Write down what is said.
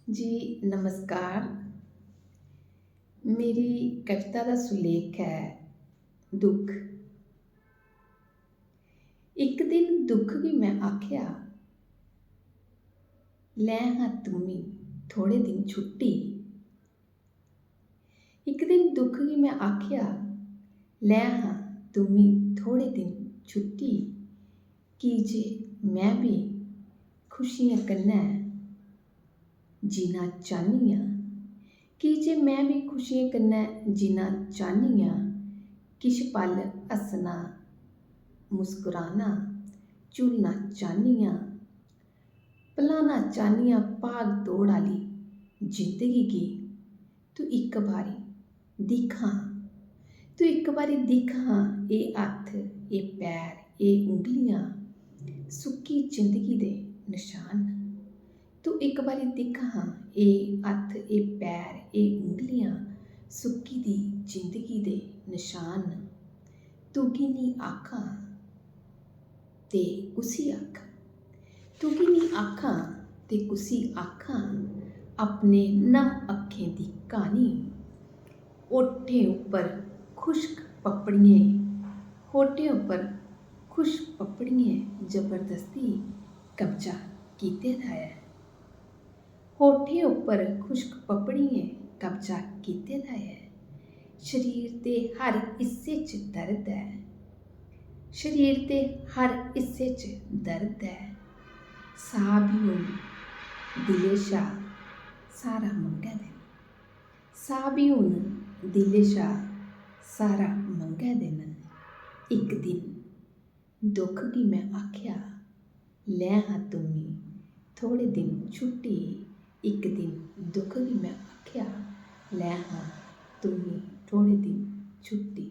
जी नमस्कार। मेरी कविता का सुलेख है दुख। एक दिन दुख भी मैं आख्या, लै हाँ तुम्मी थोड़े दिन छुट्टी। एक दिन दुख भी मैं आख्या, लै हाँ तुम्मी थोड़े दिन छुट्टी। कीजे मैं भी खुशियां कन्नै जीना चाहनी आं। कीजे मैं भी खुशियां कन्नै जीना चाहनी आं। किश पल हस्सना मुस्कुराना झूलना चाहनी आं। भुलाना चाहनी आं भाग दौड़ आह्ली जिंदगी गी। तू इक बारी दिक्ख हां, तू इक बारी दिक्ख हां, एह् हत्थ एह् पैर एह् उंगलियां सुक्की जिंदगी दे निशान। तू इक बारी दिक्ख हां, एह् हत्थ एह् पैर एह् उंगलियां सुक्की दी जिंदगी दे निशान। तुगी नी आखां ते कुसी आखां, तुगी नी आखां ते कुसी आखां, अपने नम अक्खें दी क्हानी। होठें उप्पर खुश्क पपड़ियें, होठें उप्पर खुश्क पपड़ियें जबरदस्ती कब्जा कीते दा ऐ। होठें उप्पर खुश्क पपड़ियें कब्जा कीते दा ऐ। शरीर दे हर हिस्से च दर्द ऐ, शरीर दे हर हिस्से च दर्द ऐ। साह् बी हुण दिले शा सारा मंगै दे न, साह् बी हुण दिले शा सारा मंगै दे न। इक दिन दुख गी मैं आख्या, लै हाँ तुम्मी थोड़े दिन छुट्टी। इक दिन दुख गी मैं आख्या, लै हाँ तुम्मी थोड़े दिन छुट्टी।